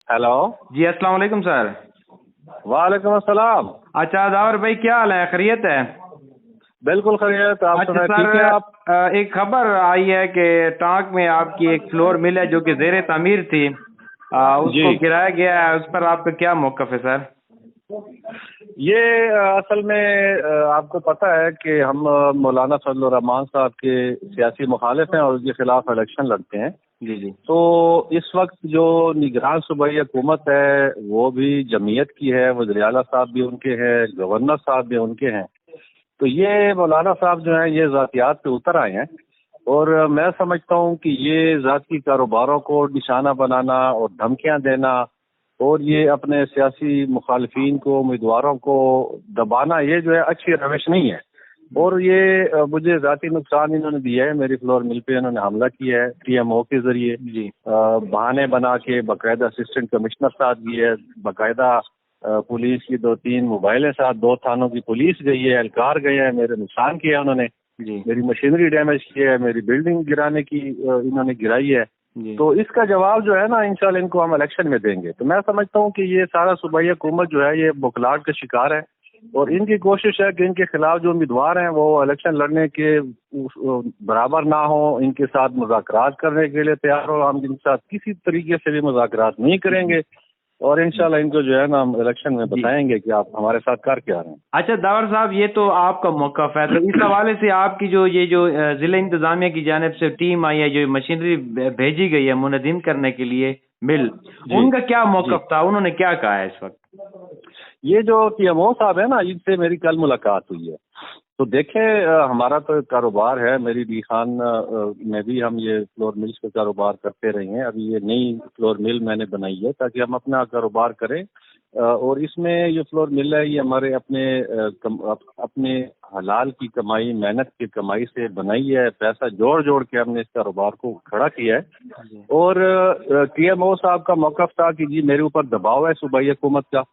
Hello. जी अस्सलाम वालेकुम sir. वालेकुम अस्सलाम। अच्छा दावर भाई, क्या हाल है? खैरियत है? बिल्कुल खैरियत। आप अच्छा सुनाए, सर, ठीक है आप? एक खबर आई है कि टांक में आपकी एक फ्लोर मिल है जो कि जेर तामीर थी, जी, उसको गिराया गया है। उस पर आपका क्या मौक़िफ़ है सर? ये असल में आपको पता है कि हम मौलाना फजलुर रहमान साहब के सियासी मुखालिफ हैं और उनके खिलाफ इलेक्शन लड़ते हैं। जी जी तो इस वक्त जो निगरान सूबाई हुकूमत है वो भी जमीयत की है, वज़ीर आला साहब भी उनके हैं, गवर्नर साहब भी उनके हैं। तो ये मौलाना साहब जो हैं ये ज़ातियात पे उतर आए हैं और मैं समझता हूँ कि ये ज़ाती कारोबारों को निशाना बनाना और धमकियाँ देना और ये अपने सियासी मुखालफीन को, उम्मीदवारों को दबाना, ये जो है अच्छी रविश नहीं है। और ये मुझे ज़ाती नुकसान इन्होंने दिया है। मेरी फ्लोर मिल पे इन्होंने हमला किया है टीएमओ के ज़रिए, जी बहाने बना के। बाकायदा असिस्टेंट कमिश्नर साथ गई है, बाकायदा पुलिस की 2-3 मोबाइलें साथ, 2 थानों की पुलिस गई है, एहलकार गए हैं, मेरे नुकसान किया उन्होंने, जी मेरी मशीनरी डैमेज की है, मेरी बिल्डिंग गिराने की इन्होंने गिराई है। जी। तो इसका जवाब जो है ना इंशाल्लाह इनको हम इलेक्शन में देंगे। तो मैं समझता हूँ कि ये सारा सूबाई हुकूमत जो है ये बुखलाहट का शिकार है और इनकी कोशिश है कि इनके खिलाफ जो उम्मीदवार हैं वो इलेक्शन लड़ने के बराबर ना हो, इनके साथ मुज़ाकरात करने के लिए तैयार हो। हम इनके साथ किसी तरीके से भी मुज़ाकरात नहीं करेंगे और इंशाल्लाह इनको जो है ना हम इलेक्शन में जी। बताएंगे कि आप हमारे साथ कर क्या रहे हैं। अच्छा दावर साहब, ये तो आपका मौक़िफ़ है, तो इस हवाले से आपकी जो ज़िला इंतज़ामिया की जानिब से टीम आई है, जो मशीनरी भेजी गई है मुनज़्ज़िम करने के लिए मिल, जी उनका क्या जी। मौक़िफ़ था? उन्होंने क्या कहा है इस वक्त? ये जो टीएमओ साहब है ना, इनसे मेरी कल मुलाकात हुई है। तो देखें, हमारा तो कारोबार है, मेरी डी खान में भी हम ये फ्लोर मिल्स का कारोबार करते रहे हैं। अभी ये नई फ्लोर मिल मैंने बनाई है ताकि हम अपना कारोबार करें। और इसमें ये फ्लोर मिल है, ये हमारे अपने हलाल की कमाई, मेहनत की कमाई से बनाई है। पैसा जोड़ जोड़ के हमने इस कारोबार को खड़ा किया है। जी और टीएमओ साहब का मौक़िफ़ था कि जी मेरे ऊपर दबाव है सूबाई हुकूमत का।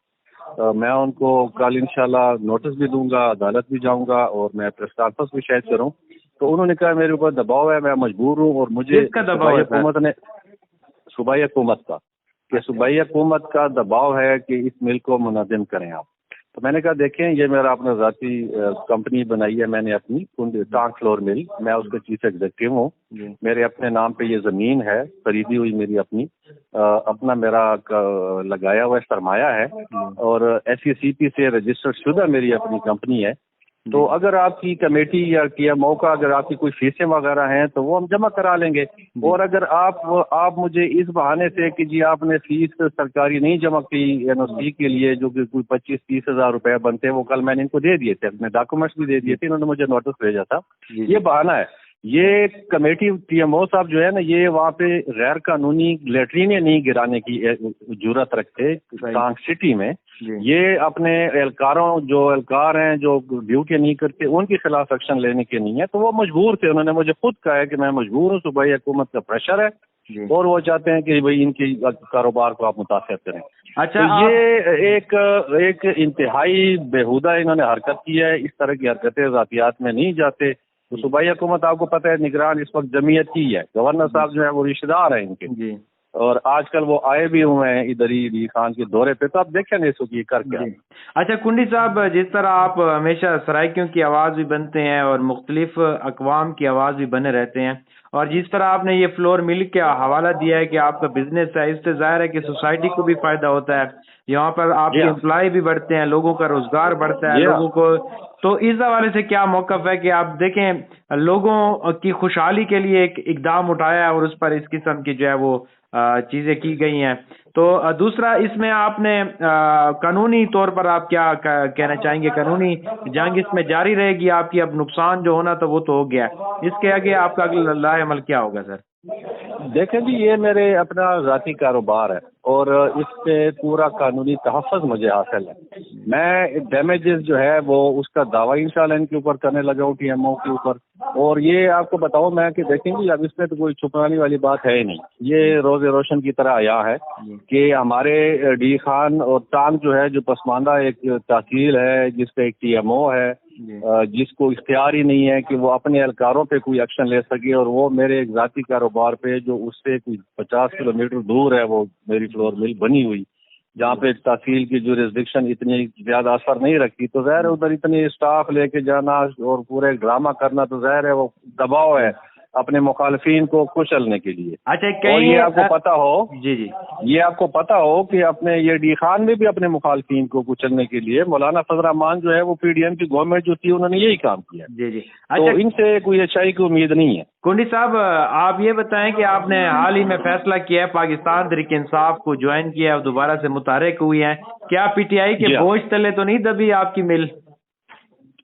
मैं उनको कल इंशाल्लाह नोटिस भी दूंगा, अदालत भी जाऊंगा और मैं प्रेस कॉन्फ्रेंस भी शायद करूं। तो उन्होंने कहा मेरे ऊपर दबाव है, मैं मजबूर हूं और मुझे किसका दबाव है सर? सूबाई हुकूमत का, कि अच्छा सूबाई हुकूमत का दबाव है कि इस मिल को मुनज़्ज़िम करें आप। तो मैंने कहा देखें, ये मेरा अपना ज़ाती कंपनी बनाई है मैंने अपनी, टांक फ्लोर मिल, मैं उसके चीफ एग्जीक्यूटिव हूँ। जी मेरे अपने नाम पे ये ज़मीन है, खरीदी हुई मेरी अपनी, अपना मेरा लगाया हुआ सरमाया है और SECP से रजिस्टर्ड शुदा मेरी अपनी कंपनी है। तो जी अगर आपकी कमेटी या टीएमओ का अगर आपकी कोई फीसें वगैरह हैं तो वो हम जमा करा लेंगे। जी और अगर आप मुझे इस बहाने से कि जी आपने फीस सरकारी नहीं जमा की NOC के लिए, जो कि कोई 25-30 हज़ार रुपए बनते हैं, वो कल मैंने इनको दे दिए थे, अपने डॉक्यूमेंट्स भी दे दिए थे, इन्होंने मुझे नोटिस भेजा था। जी ये बहाना है। ये कमेटी टीएमओ साहब जो है ना, ये वहाँ पे गैर कानूनी लैट्रीनें नहीं गिराने की जुर्रत रखते टांग सिटी में। जी ये अपने एहलकार हैं जो ड्यूटी नहीं करते, उनके खिलाफ एक्शन लेने के नहीं है। तो वो मजबूर थे, उन्होंने मुझे खुद कहा है कि मैं मजबूर हूँ, सूबाई हुकूमत का प्रेशर है जी। और वो चाहते हैं कि भाई इनकी कारोबार को आप मुतासर करें। अच्छा तो आप ये एक इंतहाई बेहुदा इन्होंने हरकत की है। इस तरह की हरकतें ज़ातियात में नहीं जाते। तो सूबाई हुकूमत आपको पता है निगरान इस वक्त जमीयत की है, गवर्नर साहब जो है वो रिश्तेदार हैं इनके, जी और आजकल वो आए भी हुए हैं इधर ही डी खान के दौरे पे। तो आप देखें नहीं सो कर क्या। जी। अच्छा कुंडी साहब, जिस तरह आप हमेशा सराइकियों की आवाज़ भी बनते हैं और मुख्तलिफ अकवाम की आवाज़ भी बने रहते हैं, और जिस तरह आपने ये फ्लोर मिल के हवाला दिया है कि आपका बिजनेस है, इससे जाहिर है कि सोसाइटी को भी फायदा होता है, यहाँ पर जी आपके हाँ, एम्प्लॉय भी बढ़ते हैं, लोगों का रोजगार बढ़ता है, जी हाँ। लोगों को। तो इस हवाले से क्या मौक़िफ़ है कि आप देखें लोगों की खुशहाली के लिए एक इकदाम उठाया है और उस पर इस किस्म की जो है वो चीजें की गई हैं। तो दूसरा, इसमें आपने कानूनी तौर पर आप क्या कहना चाहेंगे? कानूनी जंग इसमें जारी रहेगी आपकी? अब नुकसान जो होना था वो तो हो गया, इसके आगे आपका अगला लाए अमल क्या होगा सर? देखें जी, ये मेरे अपना ज़ाती कारोबार है और इस पे पूरा कानूनी तहफ़्फ़ुज़ मुझे हासिल है। میں ڈیمیجز جو ہے وہ اس کا دعویٰ انشاءاللہ ان کے اوپر کرنے لگا ہوں ٹی ایم او کے اوپر. اور یہ آپ کو بتاؤں میں کہ دیکھیں گے اب اس میں تو کوئی چھپانے والی بات ہے ہی نہیں. یہ روز روشن کی طرح آیا ہے کہ ہمارے ڈی خان اور ٹانگ جو ہے جو پسماندہ ایک تحصیل ہے جس کا ایک ٹی ایم او ہے جس کو اختیار ہی نہیں ہے کہ وہ اپنے اہلکاروں پہ کوئی ایکشن لے سکے, اور وہ میرے ایک ذاتی کاروبار پہ جو اس سے کوئی 50 کلومیٹر دور ہے وہ میری فلور مل بنی ہوئی جہاں پہ تحصیل کی جورسڈکشن اتنی زیادہ اثر نہیں رکھتی, تو ظاہر ہے ادھر اتنی اسٹاف لے کے جانا اور پورے ڈرامہ کرنا تو ظاہر ہے وہ دباؤ ہے اپنے مخالفین کو کچلنے کے لیے. اچھا اور یہ آپ کو پتا ہو جی یہ آپ کو پتا ہو کہ اپنے یہ ڈی خان میں بھی اپنے مخالفین کو کچلنے کے لیے مولانا فضل الرحمان جو ہے وہ پی ڈی ایم کی گورنمنٹ جو تھی انہوں نے یہی کام کیا. جی تو ان سے کوئی اچھائی کی امید نہیں ہے. کنڈی صاحب آپ یہ بتائیں کہ آپ نے حال ہی میں فیصلہ کیا ہے پاکستان تحریک انصاف کو جوائن کیا ہے اور دوبارہ سے متحرک ہوئی ہیں, کیا پی ٹی آئی کے بوجھ تلے تو نہیں دبی آپ کی مل؟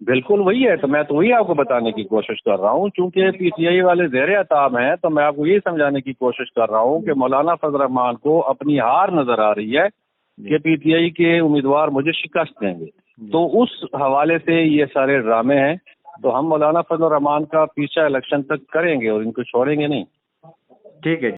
بالکل وہی ہے, تو میں تو وہی آپ کو بتانے کی کوشش کر رہا ہوں. چونکہ پی ٹی آئی والے زیر اعتاب ہیں تو میں آپ کو یہی سمجھانے کی کوشش کر رہا ہوں کہ مولانا فضل الرحمان کو اپنی ہار نظر آ رہی ہے کہ پی ٹی آئی کے امیدوار مجھے شکست دیں گے. تو اس حوالے سے یہ سارے ڈرامے ہیں. تو ہم مولانا فضل الرحمان کا پیچھا الیکشن تک کریں گے اور ان کو چھوڑیں گے نہیں. ٹھیک ہے.